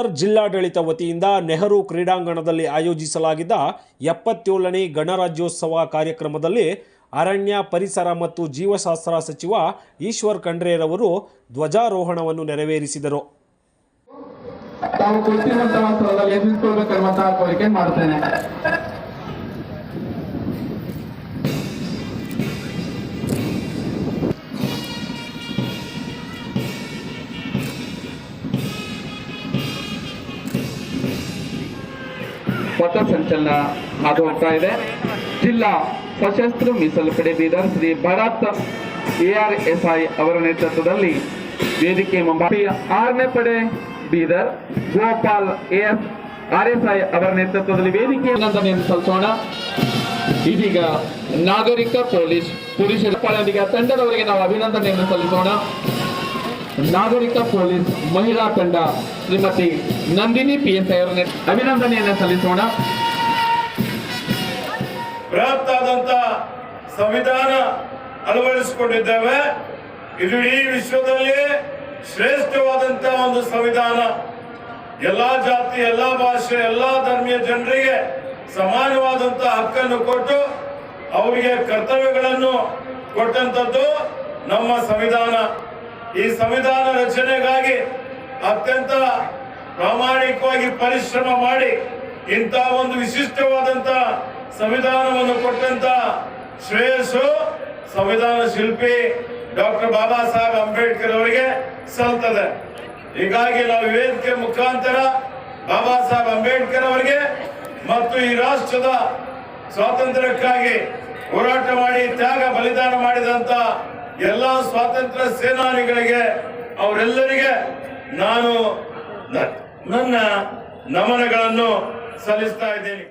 ಬೀದರ್ ಜಿಲ್ಲಾಡಳಿತ ವತಿಯಿಂದ ನೆಹರು ಕ್ರೀಡಾಂಗಣದಲ್ಲಿ ಆಯೋಜಿಸಲಾಗಿದ್ದ 77ನೇ ಗಣರಾಜ್ಯೋತ್ಸವ ಕಾರ್ಯಕ್ರಮದಲ್ಲಿ ಅರಣ್ಯ ಪರಿಸರ ಮತ್ತು ಜೀವಶಾಸ್ತ್ರ ಸಚಿವ ಈಶ್ವರ್ ಖಂಡ್ರೆರವರು ಧ್ವಜಾರೋಹಣವನ್ನು ನೆರವೇರಿಸಿದರು. ತಾವು ಕುಳಿತಿರುವಂತಹ ಸ್ಥಳದಲ್ಲಿ ಎದುರಿಸಿಕೊಳ್ಳಬೇಕೆನ್ನುವಂತಹ ಕೋರಿಕೆ ಮಾಡುತ್ತೇನೆ. ಪಥಸಂಚಲನ ಹಾದು ಹೋಗ್ತಾ ಇದೆ. ಜಿಲ್ಲಾ ಸಶಸ್ತ್ರ ಮೀಸಲು ಪಡೆ ಬೀದರ್ ಶ್ರೀ ಭರತ್ ARSI ಅವರ ನೇತೃತ್ವದಲ್ಲಿ ವೇದಿಕೆ ಮುಂಭಾಗ 6ನೇ ಪಡೆ ಬೀದರ್ ಗೋಪಾಲ್ RSI ಅವರ ನೇತೃತ್ವದಲ್ಲಿ ವೇದಿಕೆ ಅಭಿನಂದನೆಯನ್ನು ಸಲ್ಲಿಸೋಣ. ಇದೀಗ ನಾಗರಿಕ ಪೊಲೀಸರ ತಂಡದವರಿಗೆ ನಾವು ಅಭಿನಂದನೆಯನ್ನು ಸಲ್ಲಿಸೋಣ. ನಾಗರಿಕ ಪೊಲೀಸ್ ಮಹಿಳಾ ತಂಡ ಶ್ರೀಮತಿ ನಂದಿನಿ PSI ಅವರ ಅಭಿನಂದನೆಯನ್ನು ಸಲ್ಲಿಸೋಣ. ಬೃಹತ್ತಾದಂತ ಸಂವಿಧಾನ ಅಳವಡಿಸಿಕೊಂಡಿದ್ದೇವೆ. ಇದು ಇಡೀ ವಿಶ್ವದಲ್ಲಿ ಶ್ರೇಷ್ಠವಾದಂತಹ ಒಂದು ಸಂವಿಧಾನ. ಎಲ್ಲಾ ಜಾತಿ, ಎಲ್ಲಾ ಭಾಷೆ, ಎಲ್ಲಾ ಧರ್ಮೀಯ ಜನರಿಗೆ ಸಮಾನವಾದಂತಹ ಹಕ್ಕನ್ನು ಕೊಟ್ಟು ಅವರಿಗೆ ಕರ್ತವ್ಯಗಳನ್ನು ಕೊಟ್ಟಂತದ್ದು ನಮ್ಮ ಸಂವಿಧಾನ. ಈ ಸಂವಿಧಾನ ರಚನೆಗಾಗಿ ಅತ್ಯಂತ ಪ್ರಾಮಾಣಿಕವಾಗಿ ಪರಿಶ್ರಮ ಮಾಡಿ ಇಂತಹ ಒಂದು ವಿಶಿಷ್ಟವಾದಂತ ಸಂವಿಧಾನವನ್ನು ಕೊಟ್ಟಂತ ಶ್ರೇಯಸ್ಸು ಸಂವಿಧಾನ ಶಿಲ್ಪಿ ಡಾಕ್ಟರ್ ಬಾಬಾ ಸಾಹೇಬ್ ಅಂಬೇಡ್ಕರ್ ಅವರಿಗೆ ಸಲ್ತದೆ. ಹೀಗಾಗಿ ನಾವು ವೇದಿಕೆ ಮುಖಾಂತರ ಬಾಬಾ ಸಾಹೇಬ್ ಅಂಬೇಡ್ಕರ್ ಅವರಿಗೆ ಮತ್ತು ಈ ರಾಷ್ಟ್ರದ ಸ್ವಾತಂತ್ರ್ಯಕ್ಕಾಗಿ ಹೋರಾಟ ಮಾಡಿ ತ್ಯಾಗ ಬಲಿದಾನ ಮಾಡಿದಂತ ಎಲ್ಲ ಸ್ವಾತಂತ್ರ್ಯ ಸೇನಾನಿಗಳಿಗೆ ಅವರೆಲ್ಲರಿಗೆ ನಾನು ನನ್ನ ನಮನಗಳನ್ನು ಸಲ್ಲಿಸ್ತಾ ಇದ್ದೇನೆ.